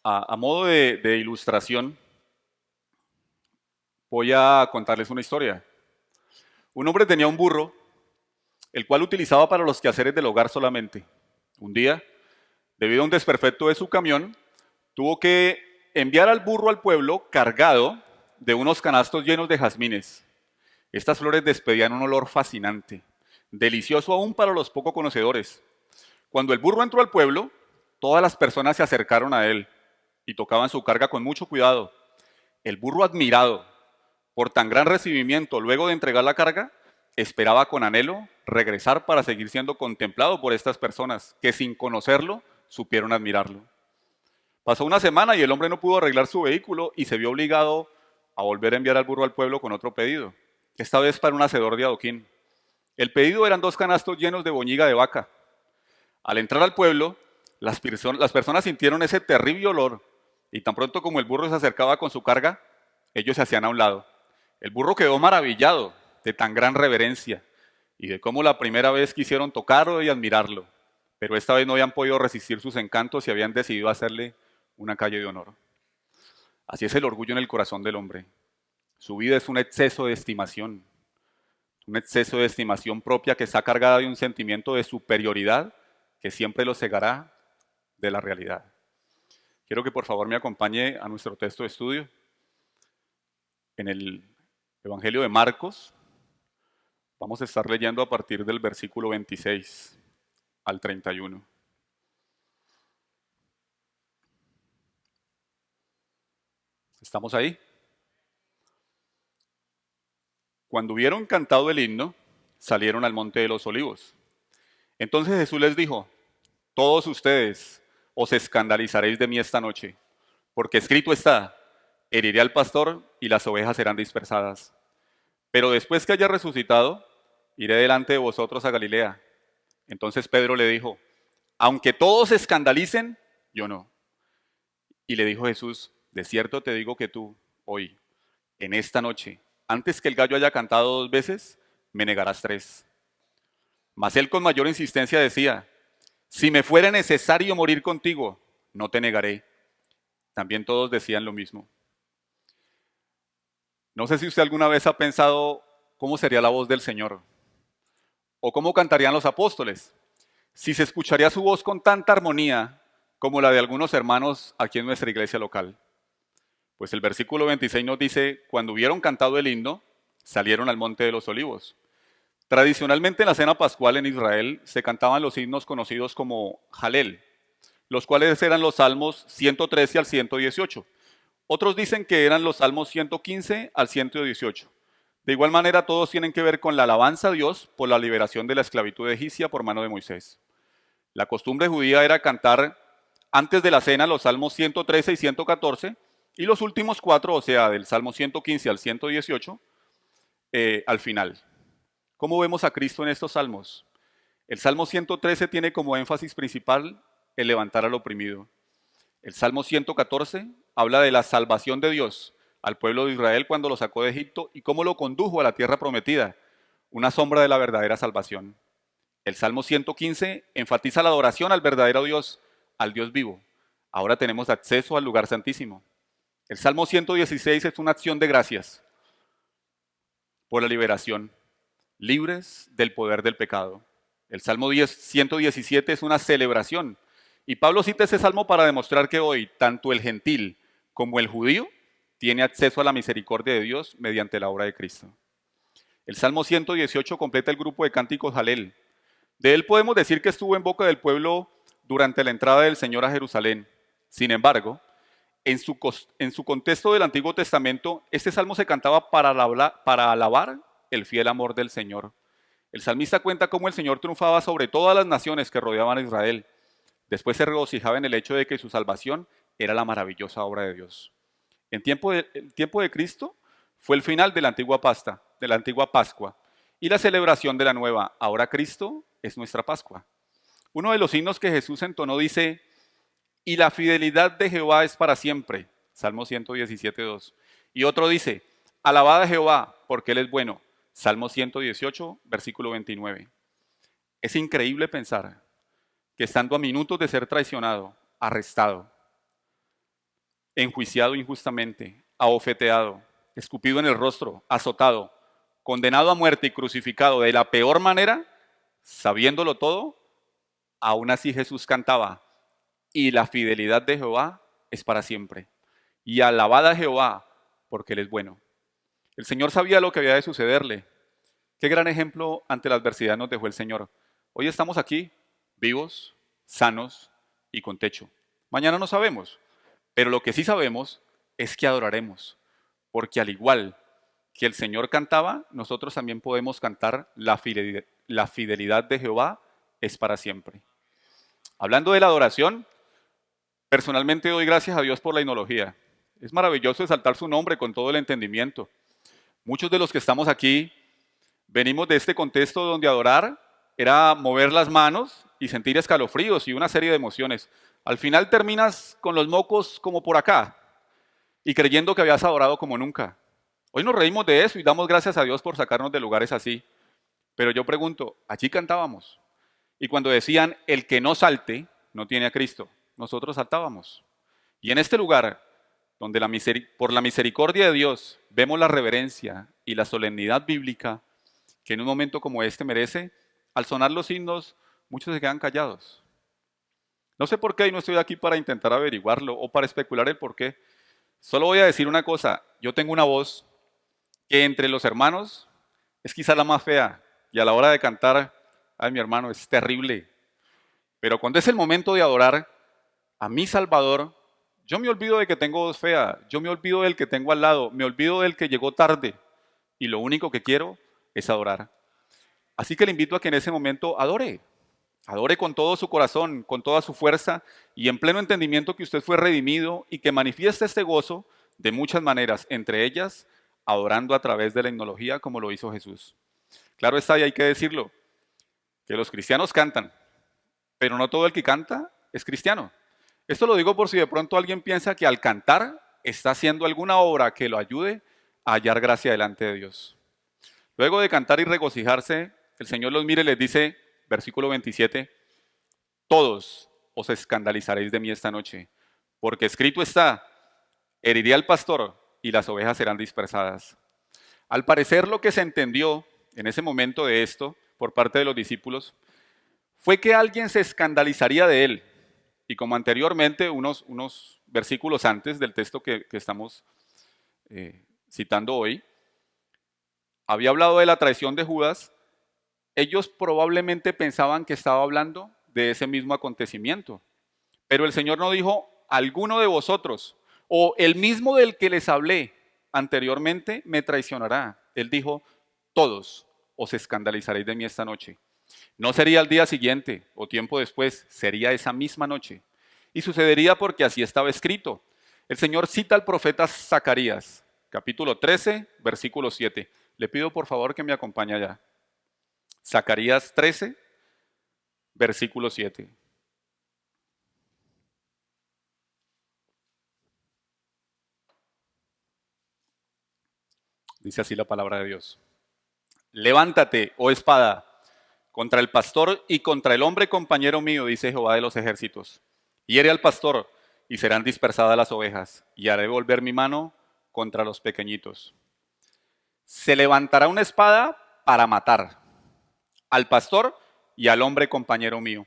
A modo de ilustración, voy a contarles una historia. Un hombre tenía un burro, el cual utilizaba para los quehaceres del hogar solamente. Un día, debido a un desperfecto de su camión, tuvo que enviar al burro al pueblo cargado de unos canastos llenos de jazmines. Estas flores despedían un olor fascinante, delicioso aún para los poco conocedores. Cuando el burro entró al pueblo, todas las personas se acercaron a él y tocaban su carga con mucho cuidado. El burro, admirado por tan gran recibimiento luego de entregar la carga, esperaba con anhelo regresar para seguir siendo contemplado por estas personas que, sin conocerlo, supieron admirarlo. Pasó una semana y el hombre no pudo arreglar su vehículo y se vio obligado a volver a enviar al burro al pueblo con otro pedido, esta vez para un hacedor de adoquín. El pedido eran 2 canastos llenos de boñiga de vaca. Al entrar al pueblo, las personas sintieron ese terrible olor y tan pronto como el burro se acercaba con su carga, ellos se hacían a un lado. El burro quedó maravillado de tan gran reverencia y de cómo la primera vez quisieron tocarlo y admirarlo, pero esta vez no habían podido resistir sus encantos y habían decidido hacerle una calle de honor. Así es el orgullo en el corazón del hombre. Su vida es un exceso de estimación propia que está cargada de un sentimiento de superioridad que siempre lo cegará de la realidad. Quiero que por favor me acompañe a nuestro texto de estudio en el Evangelio de Marcos. Vamos a estar leyendo a partir del versículo 26 al 31. ¿Estamos ahí? Cuando hubieron cantado el himno, salieron al monte de los olivos. Entonces Jesús les dijo: todos ustedes os escandalizaréis de mí esta noche, porque escrito está: heriré al pastor y las ovejas serán dispersadas. Pero después que haya resucitado, iré delante de vosotros a Galilea. Entonces Pedro le dijo: aunque todos se escandalicen, yo no. Y le dijo Jesús: de cierto te digo que tú, hoy, en esta noche, antes que el gallo haya cantado 2 veces, me negarás 3. Mas él con mayor insistencia decía: si me fuera necesario morir contigo, no te negaré. También todos decían lo mismo. No sé si usted alguna vez ha pensado cómo sería la voz del Señor o cómo cantarían los apóstoles, si se escucharía su voz con tanta armonía como la de algunos hermanos aquí en nuestra iglesia local. Pues el versículo 26 nos dice: cuando hubieron cantado el himno, salieron al monte de los olivos. Tradicionalmente en la cena pascual en Israel se cantaban los himnos conocidos como Jalel, los cuales eran los salmos 113 al 118. Otros dicen que eran los salmos 115 al 118. De igual manera, todos tienen que ver con la alabanza a Dios por la liberación de la esclavitud egipcia por mano de Moisés. La costumbre judía era cantar antes de la cena los salmos 113 y 114 y los últimos 4, o sea, del salmo 115 al 118, al final. ¿Cómo vemos a Cristo en estos salmos? El Salmo 113 tiene como énfasis principal el levantar al oprimido. El Salmo 114 habla de la salvación de Dios al pueblo de Israel cuando lo sacó de Egipto y cómo lo condujo a la tierra prometida, una sombra de la verdadera salvación. El Salmo 115 enfatiza la adoración al verdadero Dios, al Dios vivo. Ahora tenemos acceso al lugar santísimo. El Salmo 116 es una acción de gracias por la liberación, libres del poder del pecado. El Salmo 117 es una celebración. Y Pablo cita ese salmo para demostrar que hoy tanto el gentil como el judío tiene acceso a la misericordia de Dios mediante la obra de Cristo. El Salmo 118 completa el grupo de cánticos Jalel. De él podemos decir que estuvo en boca del pueblo durante la entrada del Señor a Jerusalén. Sin embargo, en su contexto del Antiguo Testamento, este salmo se cantaba para alabar el fiel amor del Señor. El salmista cuenta cómo el Señor triunfaba sobre todas las naciones que rodeaban a Israel. Después se regocijaba en el hecho de que su salvación era la maravillosa obra de Dios. El tiempo de Cristo fue el final de la antigua Pascua y la celebración de la nueva. Ahora Cristo es nuestra Pascua. Uno de los himnos que Jesús entonó dice: y la fidelidad de Jehová es para siempre. Salmo 117:2. Y otro dice: alabad a Jehová, porque Él es bueno. Salmo 118, versículo 29. Es increíble pensar que estando a minutos de ser traicionado, arrestado, enjuiciado injustamente, abofeteado, escupido en el rostro, azotado, condenado a muerte y crucificado de la peor manera, sabiéndolo todo, aún así Jesús cantaba, y la fidelidad de Jehová es para siempre. Y alabad a Jehová, porque Él es bueno. El Señor sabía lo que había de sucederle. Qué gran ejemplo ante la adversidad nos dejó el Señor. Hoy estamos aquí, vivos, sanos y con techo. Mañana no sabemos, pero lo que sí sabemos es que adoraremos, porque al igual que el Señor cantaba, nosotros también podemos cantar la fidelidad de Jehová es para siempre. Hablando de la adoración, personalmente doy gracias a Dios por la himnología. Es maravilloso exaltar su nombre con todo el entendimiento. Muchos de los que estamos aquí venimos de este contexto donde adorar era mover las manos y sentir escalofríos y una serie de emociones. Al final terminas con los mocos como por acá y creyendo que habías adorado como nunca. Hoy nos reímos de eso y damos gracias a Dios por sacarnos de lugares así. Pero yo pregunto, allí cantábamos. Y cuando decían, el que no salte, no tiene a Cristo, nosotros saltábamos. Y en este lugar, donde por la misericordia de Dios vemos la reverencia y la solemnidad bíblica que en un momento como este merece, al sonar los himnos, muchos se quedan callados. No sé por qué y no estoy aquí para intentar averiguarlo o para especular el por qué. Solo voy a decir una cosa, yo tengo una voz que entre los hermanos es quizá la más fea y a la hora de cantar, ay mi hermano, es terrible. Pero cuando es el momento de adorar a mi Salvador, yo me olvido de que tengo voz fea, yo me olvido del que tengo al lado, me olvido del que llegó tarde y lo único que quiero es adorar. Así que le invito a que en ese momento adore, adore con todo su corazón, con toda su fuerza y en pleno entendimiento que usted fue redimido y que manifieste este gozo de muchas maneras, entre ellas adorando a través de la himnología como lo hizo Jesús. Claro está, y hay que decirlo, que los cristianos cantan, pero no todo el que canta es cristiano. Esto lo digo por si de pronto alguien piensa que al cantar está haciendo alguna obra que lo ayude a hallar gracia delante de Dios. Luego de cantar y regocijarse, el Señor los mire y les dice, versículo 27, todos os escandalizaréis de mí esta noche, porque escrito está, heriré al pastor y las ovejas serán dispersadas. Al parecer lo que se entendió en ese momento de esto por parte de los discípulos fue que alguien se escandalizaría de él. Y como anteriormente, unos versículos antes del texto que estamos citando hoy, había hablado de la traición de Judas, ellos probablemente pensaban que estaba hablando de ese mismo acontecimiento. Pero el Señor no dijo, alguno de vosotros, o el mismo del que les hablé anteriormente, me traicionará. Él dijo, todos os escandalizaréis de mí esta noche. No sería al día siguiente o tiempo después, sería esa misma noche. Y sucedería porque así estaba escrito. El Señor cita al profeta Zacarías, capítulo 13, versículo 7. Le pido por favor que me acompañe allá. Zacarías 13, versículo 7. Dice así la palabra de Dios. Levántate, oh espada, contra el pastor y contra el hombre compañero mío, dice Jehová de los ejércitos. Hiere al pastor y serán dispersadas las ovejas, y haré volver mi mano contra los pequeñitos. Se levantará una espada para matar al pastor y al hombre compañero mío.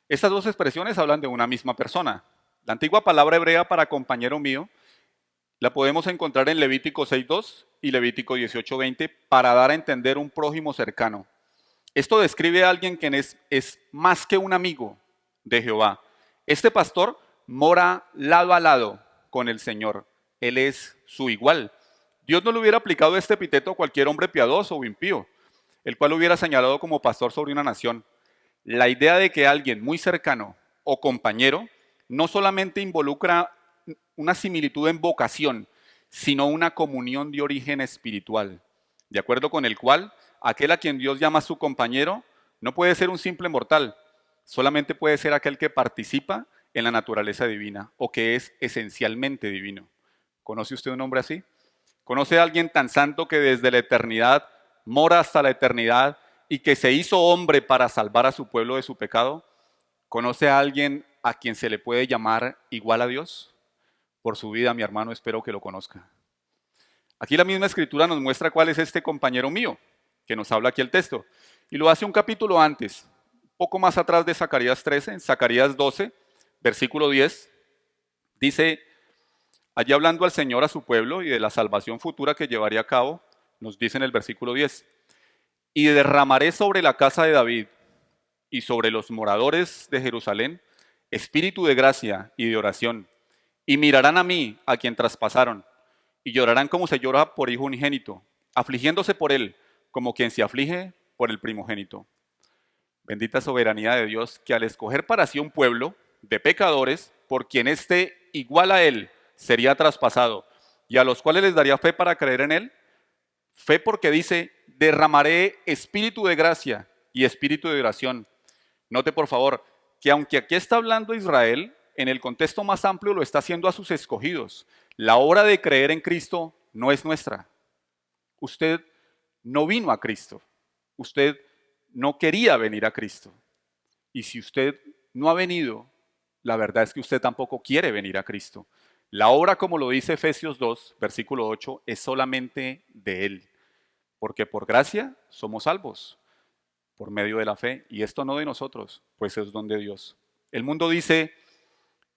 Estas dos expresiones hablan de una misma persona. La antigua palabra hebrea para compañero mío la podemos encontrar en Levítico 6.2 y Levítico 18.20 para dar a entender un prójimo cercano. Esto describe a alguien que es más que un amigo de Jehová. Este pastor mora lado a lado con el Señor. Él es su igual. Dios no le hubiera aplicado este epíteto a cualquier hombre piadoso o impío, el cual lo hubiera señalado como pastor sobre una nación. La idea de que alguien muy cercano o compañero no solamente involucra una similitud en vocación, sino una comunión de origen espiritual, de acuerdo con el cual aquel a quien Dios llama su compañero no puede ser un simple mortal, solamente puede ser aquel que participa en la naturaleza divina o que es esencialmente divino. ¿Conoce usted un hombre así? ¿Conoce a alguien tan santo que desde la eternidad mora hasta la eternidad y que se hizo hombre para salvar a su pueblo de su pecado? ¿Conoce a alguien a quien se le puede llamar igual a Dios? por su vida, mi hermano, espero que lo conozca. Aquí la misma escritura nos muestra cuál es este compañero mío, que nos habla aquí el texto. Y lo hace un capítulo antes, poco más atrás de Zacarías 13, en Zacarías 12, versículo 10, dice, allí hablando al Señor a su pueblo y de la salvación futura que llevaría a cabo, nos dice en el versículo 10, y derramaré sobre la casa de David y sobre los moradores de Jerusalén espíritu de gracia y de oración, y mirarán a mí, a quien traspasaron, y llorarán como se llora por hijo unigénito, afligiéndose por él, como quien se aflige por el primogénito. Bendita soberanía de Dios, que al escoger para sí un pueblo de pecadores, por quien esté igual a él, sería traspasado, y a los cuales les daría fe para creer en él, fe porque dice, derramaré espíritu de gracia y espíritu de oración. Note por favor, que aunque aquí está hablando Israel, en el contexto más amplio lo está haciendo a sus escogidos. La obra de creer en Cristo no es nuestra. Usted no vino a Cristo. Usted no quería venir a Cristo. Y si usted no ha venido, la verdad es que usted tampoco quiere venir a Cristo. La obra, como lo dice Efesios 2, versículo 8, es solamente de Él. Porque por gracia somos salvos, por medio de la fe. Y esto no de nosotros, pues es don de Dios. El mundo dice,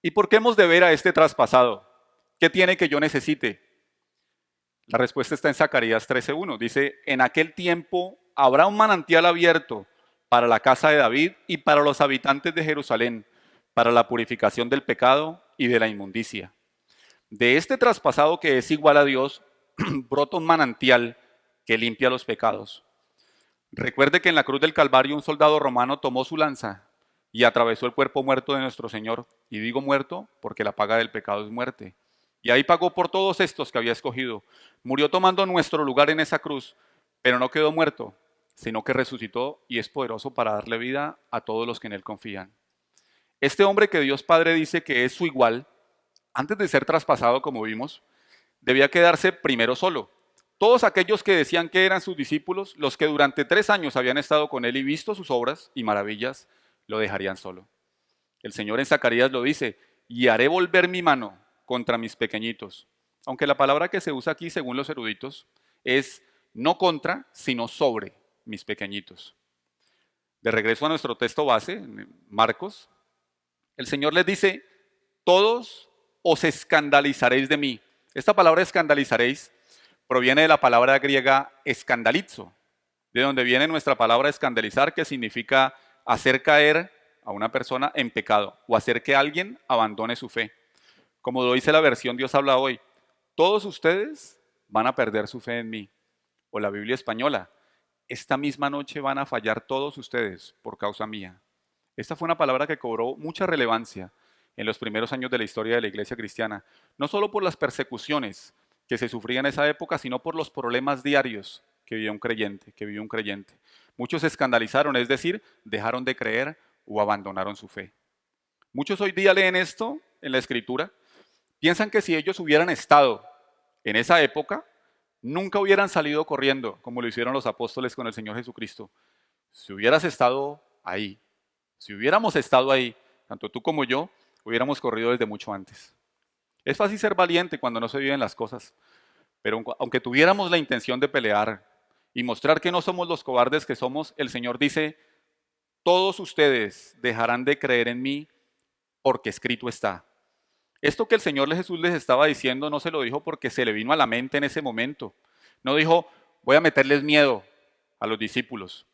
¿y por qué hemos de ver a este traspasado? ¿Qué tiene que yo necesite? La respuesta está en Zacarías 13:1. Dice, en aquel tiempo habrá un manantial abierto para la casa de David y para los habitantes de Jerusalén, para la purificación del pecado y de la inmundicia. De este traspasado que es igual a Dios, brota un manantial que limpia los pecados. Recuerde que en la cruz del Calvario un soldado romano tomó su lanza y atravesó el cuerpo muerto de nuestro Señor. Y digo muerto porque la paga del pecado es muerte. Y ahí pagó por todos estos que había escogido. Murió tomando nuestro lugar en esa cruz, pero no quedó muerto, sino que resucitó y es poderoso para darle vida a todos los que en él confían. Este hombre que Dios Padre dice que es su igual, antes de ser traspasado, como vimos, debía quedarse primero solo. Todos aquellos que decían que eran sus discípulos, los que durante 3 años habían estado con él y visto sus obras y maravillas, lo dejarían solo. El Señor en Zacarías lo dice, y haré volver mi mano contra mis pequeñitos. Aunque la palabra que se usa aquí, según los eruditos, es no contra, sino sobre mis pequeñitos. De regreso a nuestro texto base, Marcos, el Señor les dice, todos os escandalizaréis de mí. Esta palabra escandalizaréis proviene de la palabra griega escandalizo, de donde viene nuestra palabra escandalizar, que significa hacer caer a una persona en pecado o hacer que alguien abandone su fe. Como lo dice la versión Dios habla hoy, todos ustedes van a perder su fe en mí. O la Biblia española, esta misma noche van a fallar todos ustedes por causa mía. Esta fue una palabra que cobró mucha relevancia en los primeros años de la historia de la iglesia cristiana, no solo por las persecuciones que se sufrían en esa época, sino por los problemas diarios que vivía un creyente. Muchos se escandalizaron, es decir, dejaron de creer o abandonaron su fe. Muchos hoy día leen esto en la Escritura, piensan que si ellos hubieran estado en esa época, nunca hubieran salido corriendo como lo hicieron los apóstoles con el Señor Jesucristo. Si hubieras estado ahí, si hubiéramos estado ahí, tanto tú como yo, hubiéramos corrido desde mucho antes. Es fácil ser valiente cuando no se viven las cosas, pero aunque tuviéramos la intención de pelear y mostrar que no somos los cobardes que somos, el Señor dice, todos ustedes dejarán de creer en mí porque escrito está. Esto que el Señor Jesús les estaba diciendo no se lo dijo porque se le vino a la mente en ese momento. No dijo, voy a meterles miedo a los discípulos.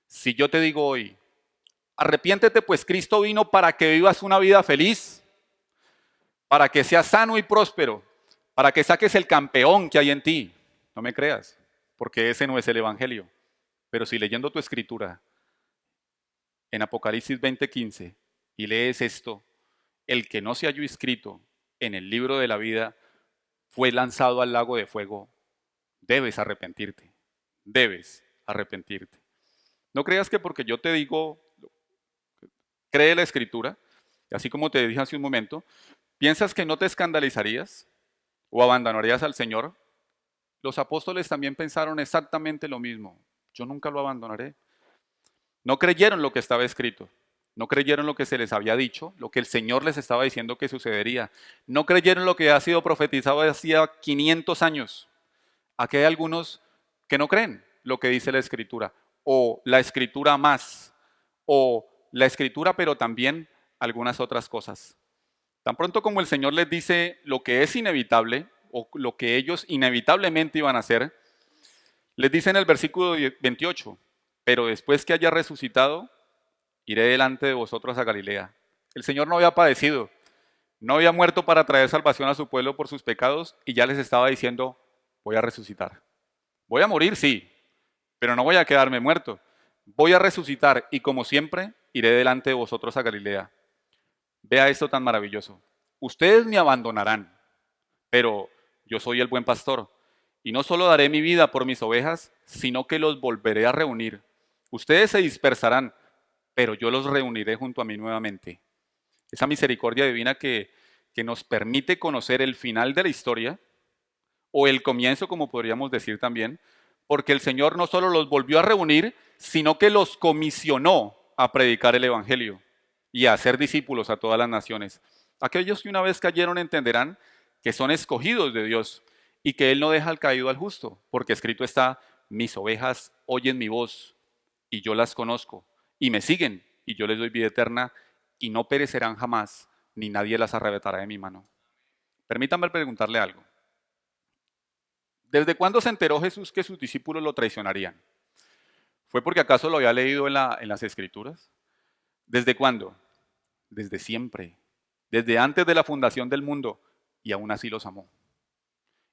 Si yo te digo hoy, arrepiéntete pues Cristo vino para que vivas una vida feliz, para que seas sano y próspero, para que saques el campeón que hay en ti. No me creas, porque ese no es el Evangelio. Pero si leyendo tu escritura en Apocalipsis 20:15 y lees esto, el que no se halló inscrito en el libro de la vida fue lanzado al lago de fuego, debes arrepentirte, debes arrepentirte. No creas que porque yo te digo, cree la escritura, así como te dije hace un momento, piensas que no te escandalizarías o abandonarías al Señor. Los apóstoles también pensaron exactamente lo mismo. Yo nunca lo abandonaré. No creyeron lo que estaba escrito. No creyeron lo que se les había dicho, lo que el Señor les estaba diciendo que sucedería. No creyeron lo que ha sido profetizado hacía 500 años. Aquí hay algunos que no creen lo que dice la Escritura, o la Escritura más, o la Escritura pero también algunas otras cosas. Tan pronto como el Señor les dice lo que es inevitable, o lo que ellos inevitablemente iban a hacer, les dice en el versículo 28, pero después que haya resucitado, iré delante de vosotros a Galilea. El Señor no había padecido, no había muerto para traer salvación a su pueblo por sus pecados y ya les estaba diciendo, voy a resucitar. Voy a morir, sí, pero no voy a quedarme muerto. Voy a resucitar y como siempre, iré delante de vosotros a Galilea. Vea esto tan maravilloso. Ustedes me abandonarán, pero yo soy el buen pastor. Y no solo daré mi vida por mis ovejas, sino que los volveré a reunir. Ustedes se dispersarán, pero yo los reuniré junto a mí nuevamente. Esa misericordia divina que nos permite conocer el final de la historia, o el comienzo, como podríamos decir también, porque el Señor no solo los volvió a reunir, sino que los comisionó a predicar el Evangelio y a hacer discípulos a todas las naciones. Aquellos que una vez cayeron entenderán que son escogidos de Dios y que Él no deja al caído al justo, porque escrito está, mis ovejas oyen mi voz y yo las conozco y me siguen y yo les doy vida eterna y no perecerán jamás, ni nadie las arrebatará de mi mano. Permítanme preguntarle algo. ¿Desde cuándo se enteró Jesús que sus discípulos lo traicionarían? ¿Fue porque acaso lo había leído en las Escrituras? ¿Desde cuándo? Desde siempre, desde antes de la fundación del mundo, y aún así los amó.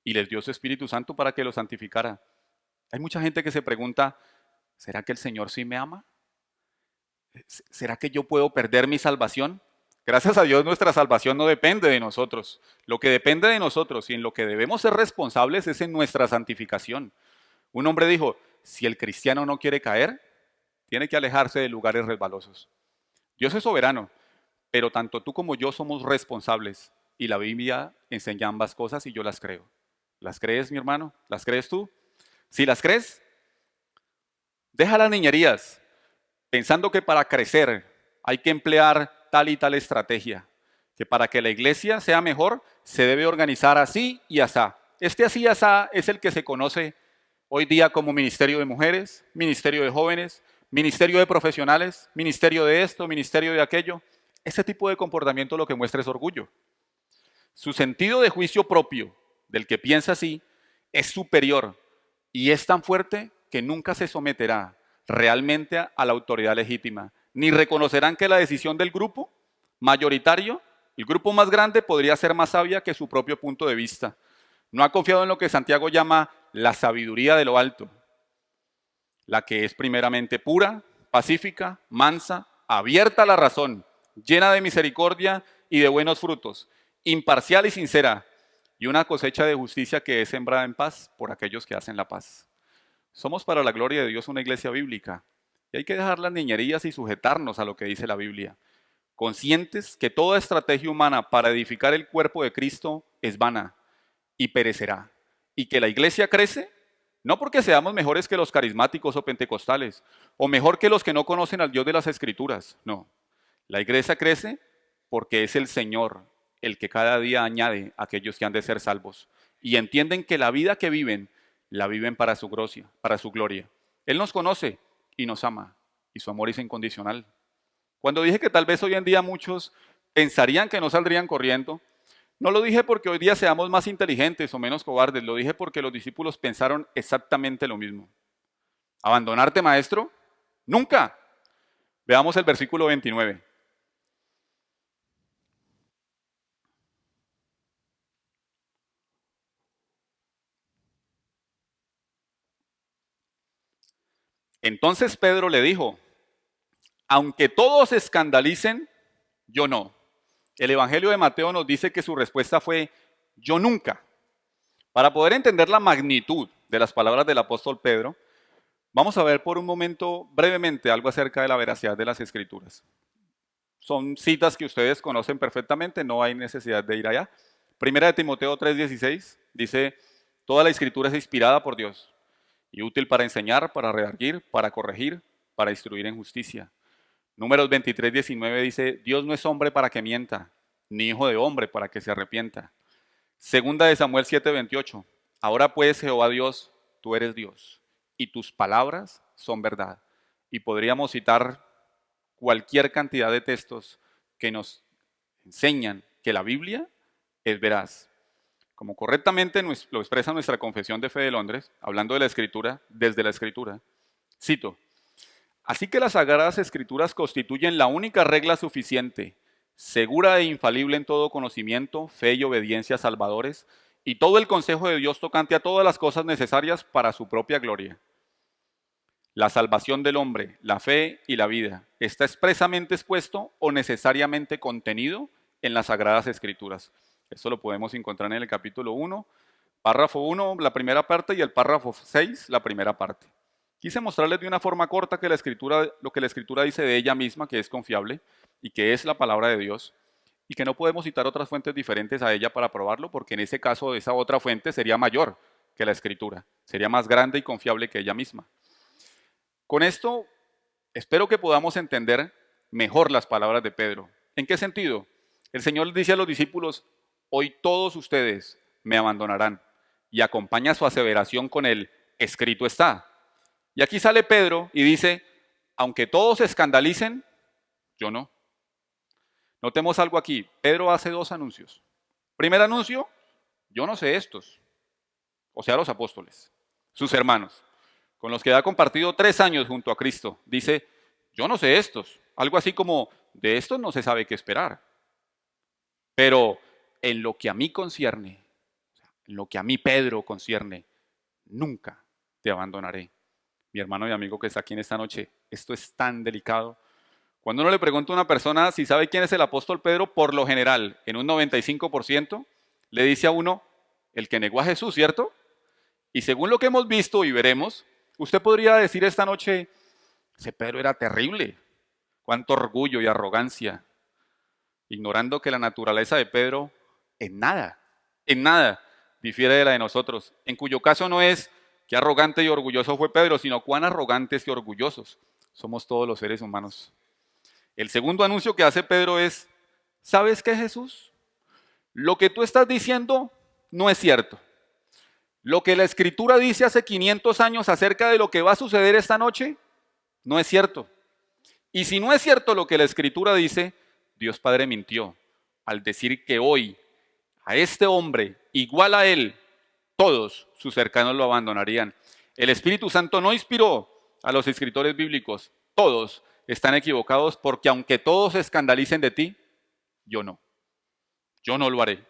Y les dio su Espíritu Santo para que los santificara. Hay mucha gente que se pregunta, ¿será que el Señor sí me ama? ¿Será que yo puedo perder mi salvación? Gracias a Dios nuestra salvación no depende de nosotros. Lo que depende de nosotros y en lo que debemos ser responsables es en nuestra santificación. Un hombre dijo, si el cristiano no quiere caer, tiene que alejarse de lugares resbalosos. Dios es soberano, pero tanto tú como yo somos responsables. Y la Biblia enseña ambas cosas y yo las creo. ¿Las crees, mi hermano? ¿Las crees tú? Si las crees, deja las niñerías, pensando que para crecer hay que emplear tal y tal estrategia, que para que la iglesia sea mejor se debe organizar así y asá. Este así y asá es el que se conoce hoy día como ministerio de mujeres, ministerio de jóvenes, ministerio de profesionales, ministerio de esto, ministerio de aquello. Ese tipo de comportamiento lo que muestra es orgullo. Su sentido de juicio propio del que piensa así es superior y es tan fuerte que nunca se someterá realmente a la autoridad legítima, ni reconocerán que la decisión del grupo mayoritario, el grupo más grande, podría ser más sabia que su propio punto de vista. No ha confiado en lo que Santiago llama la sabiduría de lo alto, la que es primeramente pura, pacífica, mansa, abierta a la razón, llena de misericordia y de buenos frutos, imparcial y sincera, y una cosecha de justicia que es sembrada en paz por aquellos que hacen la paz. Somos para la gloria de Dios una iglesia bíblica y hay que dejar las niñerías y sujetarnos a lo que dice la Biblia, conscientes que toda estrategia humana para edificar el cuerpo de Cristo es vana y perecerá, y que la iglesia crece no porque seamos mejores que los carismáticos o pentecostales, o mejor que los que no conocen al Dios de las Escrituras, no. La iglesia crece porque es el Señor el que cada día añade a aquellos que han de ser salvos y entienden que la vida que viven, la viven para su gloria, para su gloria. Él nos conoce y nos ama, y su amor es incondicional. Cuando dije que tal vez hoy en día muchos pensarían que no saldrían corriendo, no lo dije porque hoy día seamos más inteligentes o menos cobardes, lo dije porque los discípulos pensaron exactamente lo mismo. ¿Abandonarte, maestro? Nunca. Veamos el versículo 29. Entonces Pedro le dijo, aunque todos se escandalicen, yo no. El Evangelio de Mateo nos dice que su respuesta fue, yo nunca. Para poder entender la magnitud de las palabras del apóstol Pedro, vamos a ver por un momento brevemente algo acerca de la veracidad de las Escrituras. Son citas que ustedes conocen perfectamente, no hay necesidad de ir allá. Primera de Timoteo 3:16 dice, toda la Escritura es inspirada por Dios y útil para enseñar, para redarguir, para corregir, para instruir en justicia. Números 23, 19 dice, Dios no es hombre para que mienta, ni hijo de hombre para que se arrepienta. Segunda de Samuel 7, 28. Ahora pues, Jehová Dios, tú eres Dios, y tus palabras son verdad. Y podríamos citar cualquier cantidad de textos que nos enseñan que la Biblia es veraz. Como correctamente lo expresa nuestra Confesión de Fe de Londres, hablando de la Escritura, desde la Escritura, cito, así que las Sagradas Escrituras constituyen la única regla suficiente, segura e infalible en todo conocimiento, fe y obediencia salvadores, y todo el consejo de Dios tocante a todas las cosas necesarias para su propia gloria. La salvación del hombre, la fe y la vida está expresamente expuesto o necesariamente contenido en las Sagradas Escrituras. Esto lo podemos encontrar en el capítulo 1, párrafo 1, la primera parte, y el párrafo 6, la primera parte. Quise mostrarles de una forma corta que lo que la Escritura dice de ella misma, que es confiable y que es la palabra de Dios, y que no podemos citar otras fuentes diferentes a ella para probarlo, porque en ese caso esa otra fuente sería mayor que la Escritura, sería más grande y confiable que ella misma. Con esto, espero que podamos entender mejor las palabras de Pedro. ¿En qué sentido? El Señor dice a los discípulos, hoy todos ustedes me abandonarán, y acompaña su aseveración con el escrito está. Y aquí sale Pedro y dice, aunque todos se escandalicen, yo no. Notemos algo aquí. Pedro hace dos anuncios. Primer anuncio, yo no sé estos, o sea, los apóstoles, sus hermanos, con los que ha compartido 3 años junto a Cristo. Dice, yo no sé estos. Algo así como, de estos no se sabe qué esperar. Pero en lo que a mí concierne, en lo que a mí Pedro concierne, nunca te abandonaré. Mi hermano y amigo que está aquí en esta noche, esto es tan delicado. Cuando uno le pregunta a una persona si sabe quién es el apóstol Pedro, por lo general, en un 95%, le dice a uno, el que negó a Jesús, ¿cierto? Y según lo que hemos visto y veremos, usted podría decir esta noche, ese Pedro era terrible, cuánto orgullo y arrogancia, ignorando que la naturaleza de Pedro en nada difiere de la de nosotros, en cuyo caso no es qué arrogante y orgulloso fue Pedro, sino cuán arrogantes y orgullosos somos todos los seres humanos. El segundo anuncio que hace Pedro es, ¿sabes qué, Jesús? Lo que tú estás diciendo no es cierto. Lo que la Escritura dice hace 500 años acerca de lo que va a suceder esta noche, no es cierto. Y si no es cierto lo que la Escritura dice, Dios Padre mintió al decir que hoy a este hombre, igual a él, todos sus cercanos lo abandonarían. El Espíritu Santo no inspiró a los escritores bíblicos. Todos están equivocados porque aunque todos se escandalicen de ti, yo no. Yo no lo haré.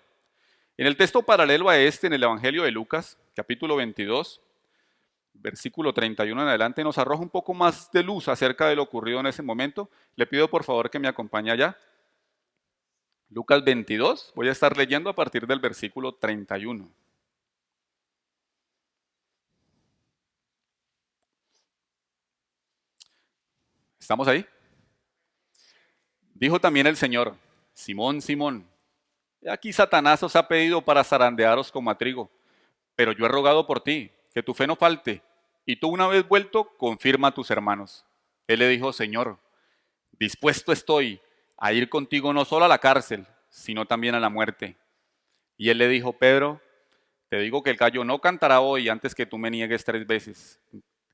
En el texto paralelo a este, en el Evangelio de Lucas, capítulo 22, versículo 31 en adelante, nos arroja un poco más de luz acerca de lo ocurrido en ese momento. Le pido por favor que me acompañe allá. Lucas 22, voy a estar leyendo a partir del versículo 31. ¿Estamos ahí? Dijo también el Señor, Simón, Simón, he aquí Satanás os ha pedido para zarandearos como a trigo, pero yo he rogado por ti, que tu fe no falte, y tú una vez vuelto, confirma a tus hermanos. Él le dijo, Señor, dispuesto estoy a ir contigo no solo a la cárcel, sino también a la muerte. Y él le dijo, Pedro, te digo que el gallo no cantará hoy antes que tú me niegues 3 veces,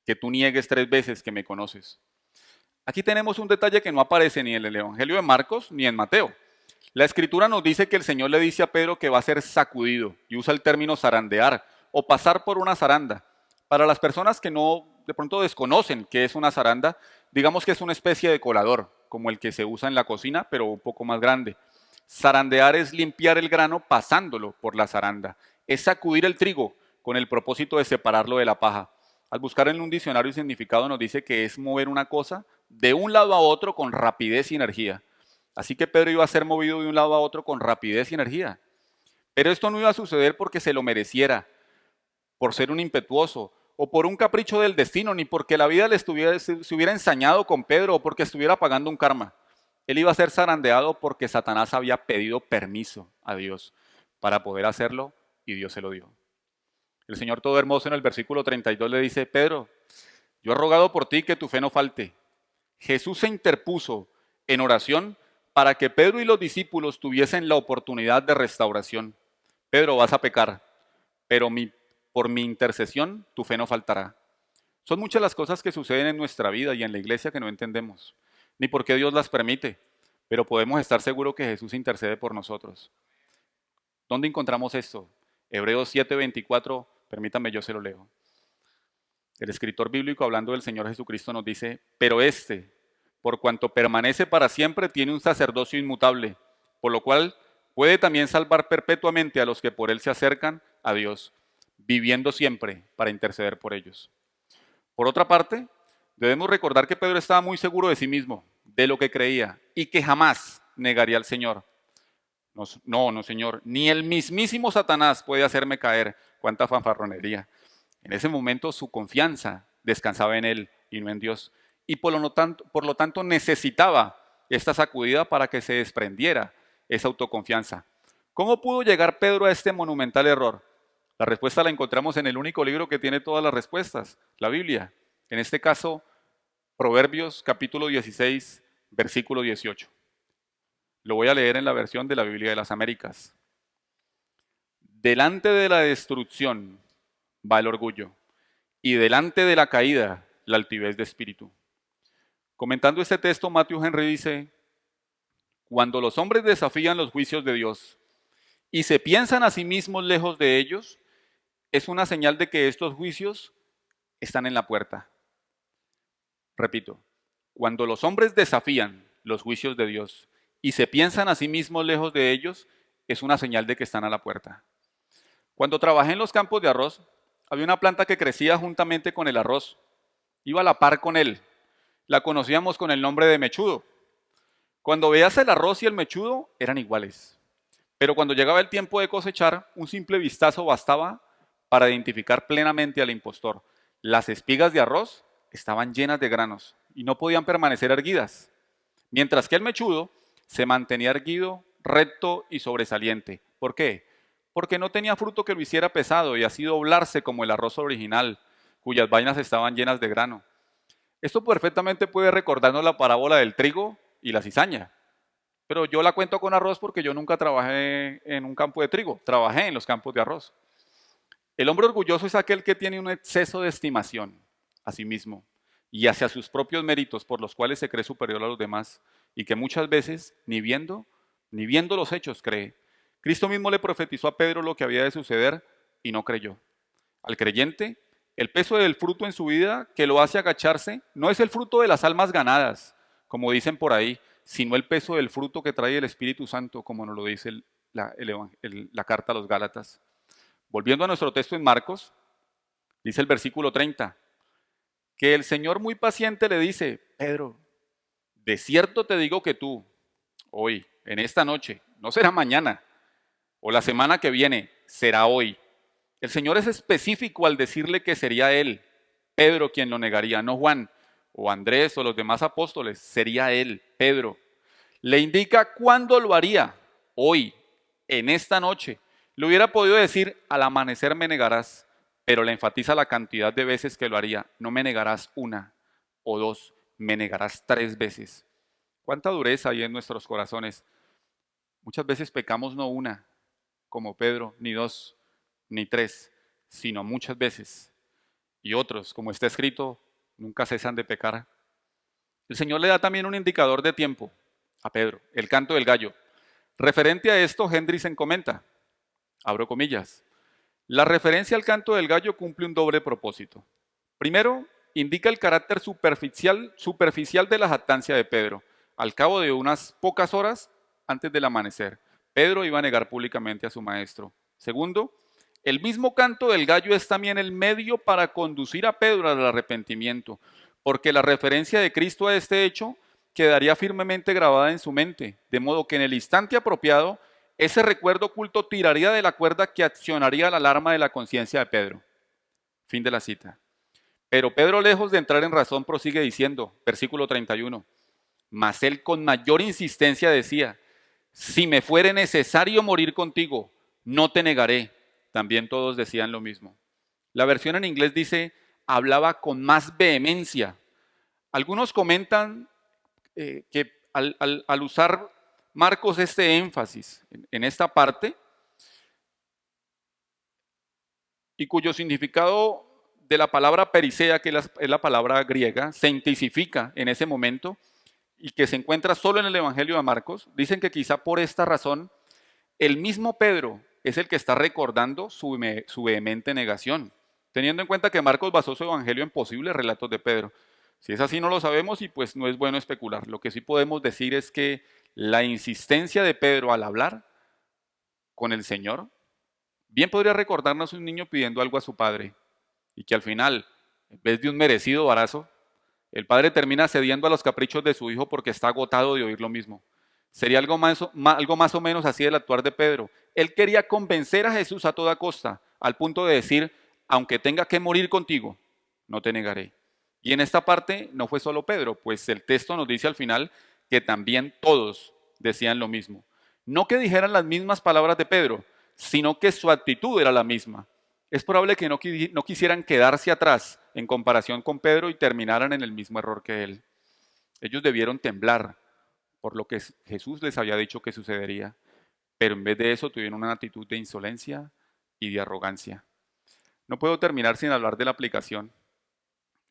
que tú niegues 3 veces que me conoces. Aquí tenemos un detalle que no aparece ni en el Evangelio de Marcos ni en Mateo. La Escritura nos dice que el Señor le dice a Pedro que va a ser sacudido y usa el término zarandear o pasar por una zaranda. Para las personas que no de pronto desconocen qué es una zaranda, digamos que es una especie de colador, como el que se usa en la cocina, pero un poco más grande. Zarandear es limpiar el grano pasándolo por la zaranda. Es sacudir el trigo con el propósito de separarlo de la paja. Al buscar en un diccionario el significado nos dice que es mover una cosa de un lado a otro con rapidez y energía. Así que Pedro iba a ser movido de un lado a otro con rapidez y energía. Pero esto no iba a suceder porque se lo mereciera, por ser un impetuoso o por un capricho del destino, ni porque la vida se hubiera ensañado con Pedro o porque estuviera pagando un karma. Él iba a ser zarandeado porque Satanás había pedido permiso a Dios para poder hacerlo y Dios se lo dio. El Señor todo hermoso en el versículo 32 le dice, Pedro, yo he rogado por ti que tu fe no falte. Jesús se interpuso en oración para que Pedro y los discípulos tuviesen la oportunidad de restauración. Pedro, vas a pecar, pero por mi intercesión tu fe no faltará. Son muchas las cosas que suceden en nuestra vida y en la iglesia que no entendemos, ni por qué Dios las permite, pero podemos estar seguros que Jesús intercede por nosotros. ¿Dónde encontramos esto? Hebreos 7:24, permítame, yo se lo leo. El escritor bíblico, hablando del Señor Jesucristo, nos dice: pero por cuanto permanece para siempre, tiene un sacerdocio inmutable, por lo cual puede también salvar perpetuamente a los que por él se acercan a Dios, viviendo siempre para interceder por ellos. Por otra parte, debemos recordar que Pedro estaba muy seguro de sí mismo, de lo que creía, y que jamás negaría al Señor. No, Señor, ni el mismísimo Satanás puede hacerme caer. Cuánta fanfarronería. En ese momento su confianza descansaba en él y no en Dios. Y por lo tanto necesitaba esta sacudida para que se desprendiera esa autoconfianza. ¿Cómo pudo llegar Pedro a este monumental error? La respuesta la encontramos en el único libro que tiene todas las respuestas, la Biblia. En este caso, Proverbios capítulo 16, versículo 18. Lo voy a leer en la versión de la Biblia de las Américas. Delante de la destrucción va el orgullo, y delante de la caída la altivez de espíritu. Comentando este texto, Matthew Henry dice: cuando los hombres desafían los juicios de Dios y se piensan a sí mismos lejos de ellos, es una señal de que estos juicios están en la puerta. Repito, cuando los hombres desafían los juicios de Dios y se piensan a sí mismos lejos de ellos, es una señal de que están a la puerta. Cuando trabajé en los campos de arroz, había una planta que crecía juntamente con el arroz. Iba a la par con él. La conocíamos con el nombre de mechudo. Cuando veías el arroz y el mechudo, eran iguales. Pero cuando llegaba el tiempo de cosechar, un simple vistazo bastaba para identificar plenamente al impostor. Las espigas de arroz estaban llenas de granos y no podían permanecer erguidas, mientras que el mechudo se mantenía erguido, recto y sobresaliente. ¿Por qué? Porque no tenía fruto que lo hiciera pesado y así doblarse como el arroz original, cuyas vainas estaban llenas de grano. Esto perfectamente puede recordarnos la parábola del trigo y la cizaña, pero yo la cuento con arroz porque yo nunca trabajé en un campo de trigo, trabajé en los campos de arroz. El hombre orgulloso es aquel que tiene un exceso de estimación a sí mismo y hacia sus propios méritos, por los cuales se cree superior a los demás y que muchas veces ni viendo los hechos cree. Cristo mismo le profetizó a Pedro lo que había de suceder y no creyó. Al creyente, el peso del fruto en su vida que lo hace agacharse no es el fruto de las almas ganadas, como dicen por ahí, sino el peso del fruto que trae el Espíritu Santo, como nos lo dice la carta a los Gálatas. Volviendo a nuestro texto en Marcos, dice el versículo 30, que el Señor muy paciente le dice: Pedro, de cierto te digo que tú, hoy, en esta noche, no será mañana o la semana que viene, será hoy. El Señor es específico al decirle que sería él, Pedro, quien lo negaría, no Juan o Andrés o los demás apóstoles, sería él, Pedro. Le indica cuándo lo haría, hoy, en esta noche. Le hubiera podido decir: al amanecer me negarás, pero le enfatiza la cantidad de veces que lo haría. No me negarás una o dos, me negarás 3 veces. ¿Cuánta dureza hay en nuestros corazones? Muchas veces pecamos no una, como Pedro, ni 2, ni 3, sino muchas veces. Y otros, como está escrito, nunca cesan de pecar. El Señor le da también un indicador de tiempo a Pedro, el canto del gallo. Referente a esto, Hendriksen comenta, abro comillas, la referencia al canto del gallo cumple un doble propósito. Primero, indica el carácter superficial de la jactancia de Pedro. Al cabo de unas pocas horas antes del amanecer, Pedro iba a negar públicamente a su maestro. Segundo, el mismo canto del gallo es también el medio para conducir a Pedro al arrepentimiento, porque la referencia de Cristo a este hecho quedaría firmemente grabada en su mente, de modo que en el instante apropiado, ese recuerdo oculto tiraría de la cuerda que accionaría la alarma de la conciencia de Pedro. Fin de la cita. Pero Pedro, lejos de entrar en razón, prosigue diciendo, versículo 31, mas él con mayor insistencia decía: si me fuere necesario morir contigo, no te negaré. También todos decían lo mismo. La versión en inglés dice: hablaba con más vehemencia. Algunos comentan que al usar Marcos este énfasis en esta parte, y cuyo significado de la palabra perisea, que es la palabra griega, se intensifica en ese momento y que se encuentra solo en el Evangelio de Marcos, dicen que quizá por esta razón el mismo Pedro es el que está recordando su vehemente negación, teniendo en cuenta que Marcos basó su evangelio en posibles relatos de Pedro. Si es así no lo sabemos y pues no es bueno especular. Lo que sí podemos decir es que la insistencia de Pedro al hablar con el Señor bien podría recordarnos un niño pidiendo algo a su padre y que al final, en vez de un merecido barazo, el padre termina cediendo a los caprichos de su hijo porque está agotado de oír lo mismo. Sería algo más o menos así el actuar de Pedro. Él quería convencer a Jesús a toda costa, al punto de decir, aunque tenga que morir contigo, no te negaré. Y en esta parte no fue solo Pedro, pues el texto nos dice al final que también todos decían lo mismo. No que dijeran las mismas palabras de Pedro, sino que su actitud era la misma. Es probable que no quisieran quedarse atrás en comparación con Pedro y terminaran en el mismo error que él. Ellos debieron temblar por lo que Jesús les había dicho que sucedería, pero en vez de eso tuvieron una actitud de insolencia y de arrogancia. No puedo terminar sin hablar de la aplicación,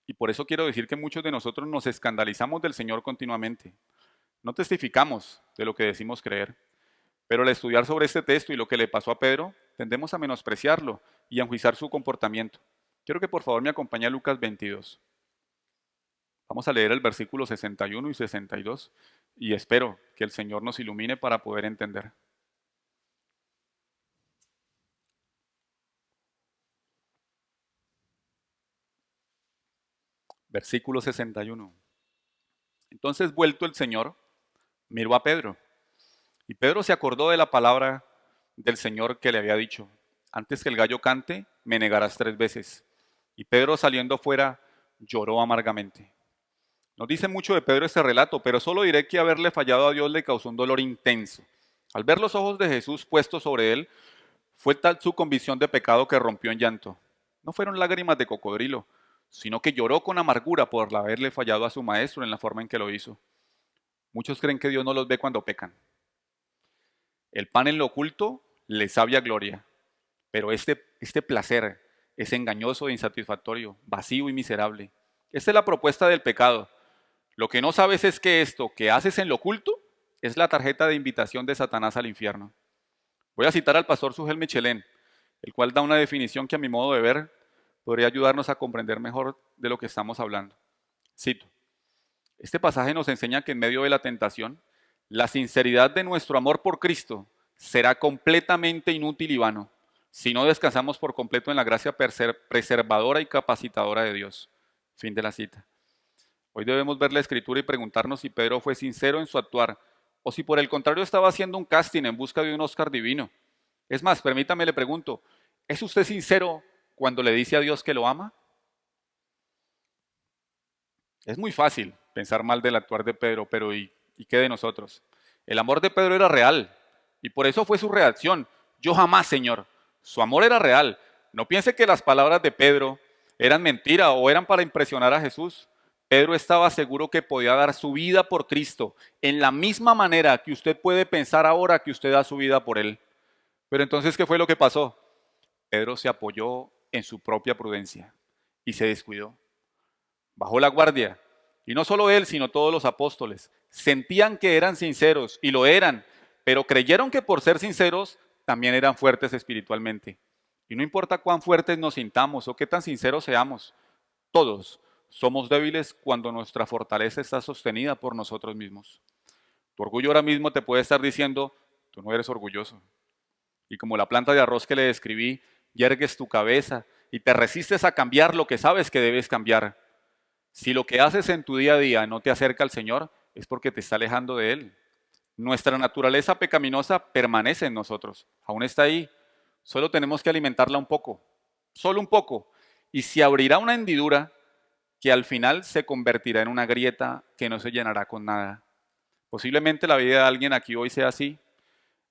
y por eso quiero decir que muchos de nosotros nos escandalizamos del Señor continuamente. No testificamos de lo que decimos creer, pero al estudiar sobre este texto y lo que le pasó a Pedro, tendemos a menospreciarlo y a enjuiciar su comportamiento. Quiero que por favor me acompañe a Lucas 22. Vamos a leer el versículo 61 y 62 y espero que el Señor nos ilumine para poder entender. Versículo 61. Entonces vuelto el Señor, miró a Pedro, y Pedro se acordó de la palabra del Señor que le había dicho, antes que el gallo cante, me negarás 3 veces. Y Pedro saliendo fuera lloró amargamente. Nos dice mucho de Pedro este relato, pero solo diré que haberle fallado a Dios le causó un dolor intenso. Al ver los ojos de Jesús puestos sobre él, fue tal su convicción de pecado que rompió en llanto. No fueron lágrimas de cocodrilo, sino que lloró con amargura por haberle fallado a su maestro en la forma en que lo hizo. Muchos creen que Dios no los ve cuando pecan. El pan en lo oculto le sabe a gloria, pero este placer es engañoso e insatisfactorio, vacío y miserable. Esta es la propuesta del pecado. Lo que no sabes es que esto que haces en lo oculto es la tarjeta de invitación de Satanás al infierno. Voy a citar al pastor Sugel Michelén, el cual da una definición que a mi modo de ver podría ayudarnos a comprender mejor de lo que estamos hablando. Cito, este pasaje nos enseña que en medio de la tentación, la sinceridad de nuestro amor por Cristo será completamente inútil y vano si no descansamos por completo en la gracia preservadora y capacitadora de Dios. Fin de la cita. Hoy debemos ver la escritura y preguntarnos si Pedro fue sincero en su actuar o si por el contrario estaba haciendo un casting en busca de un Oscar divino. Es más, permítame le pregunto, ¿es usted sincero cuando le dice a Dios que lo ama? Es muy fácil pensar mal del actuar de Pedro, pero ¿y qué de nosotros? El amor de Pedro era real y por eso fue su reacción. Yo jamás, Señor. Su amor era real. No piense que las palabras de Pedro eran mentira o eran para impresionar a Jesús. Pedro estaba seguro que podía dar su vida por Cristo en la misma manera que usted puede pensar ahora que usted da su vida por Él. Pero entonces, ¿qué fue lo que pasó? Pedro se apoyó en su propia prudencia y se descuidó. Bajó la guardia. Y no solo él, sino todos los apóstoles. Sentían que eran sinceros y lo eran, pero creyeron que por ser sinceros también eran fuertes espiritualmente. Y no importa cuán fuertes nos sintamos o qué tan sinceros seamos, todos somos débiles cuando nuestra fortaleza está sostenida por nosotros mismos. Tu orgullo ahora mismo te puede estar diciendo, tú no eres orgulloso. Y como la planta de arroz que le describí, yergues tu cabeza y te resistes a cambiar lo que sabes que debes cambiar. Si lo que haces en tu día a día no te acerca al Señor, es porque te está alejando de Él. Nuestra naturaleza pecaminosa permanece en nosotros, aún está ahí. Solo tenemos que alimentarla un poco, solo un poco, y se abrirá una hendidura que al final se convertirá en una grieta que no se llenará con nada. Posiblemente la vida de alguien aquí hoy sea así.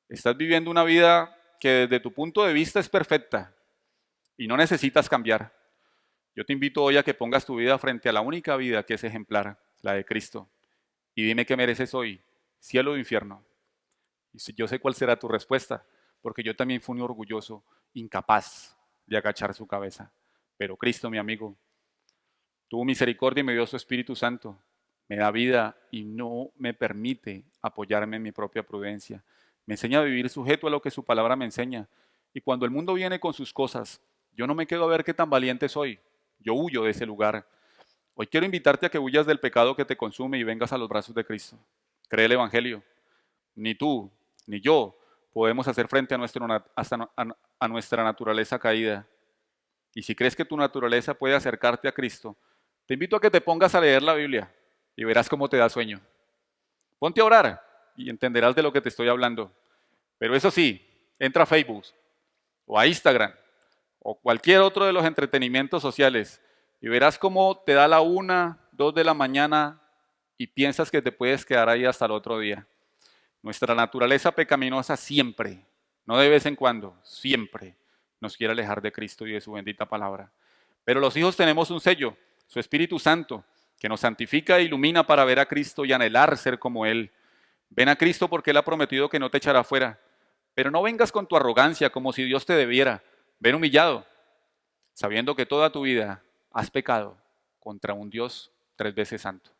Estás viviendo una vida que desde tu punto de vista es perfecta y no necesitas cambiar. Yo te invito hoy a que pongas tu vida frente a la única vida que es ejemplar, la de Cristo. Y dime qué mereces hoy, cielo o infierno. Yo sé cuál será tu respuesta, porque yo también fui un orgulloso, incapaz de agachar su cabeza. Pero Cristo, mi amigo, tuvo misericordia y me dio su Espíritu Santo. Me da vida y no me permite apoyarme en mi propia prudencia. Me enseña a vivir sujeto a lo que su palabra me enseña. Y cuando el mundo viene con sus cosas, yo no me quedo a ver qué tan valiente soy. Yo huyo de ese lugar. Hoy quiero invitarte a que huyas del pecado que te consume y vengas a los brazos de Cristo. Cree el Evangelio. Ni tú, ni yo podemos hacer frente a, a nuestra naturaleza caída. Y si crees que tu naturaleza puede acercarte a Cristo, te invito a que te pongas a leer la Biblia y verás cómo te da sueño. Ponte a orar y entenderás de lo que te estoy hablando. Pero eso sí, entra a Facebook o a Instagram o cualquier otro de los entretenimientos sociales y verás cómo te da la 1, 2 de la mañana y piensas que te puedes quedar ahí hasta el otro día. Nuestra naturaleza pecaminosa siempre, no de vez en cuando, siempre nos quiere alejar de Cristo y de su bendita palabra. Pero los hijos tenemos un sello, su Espíritu Santo, que nos santifica e ilumina para ver a Cristo y anhelar ser como Él. Ven a Cristo porque Él ha prometido que no te echará fuera. Pero no vengas con tu arrogancia como si Dios te debiera. Ven humillado, sabiendo que toda tu vida has pecado contra un Dios 3 veces santo.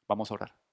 Vamos a orar.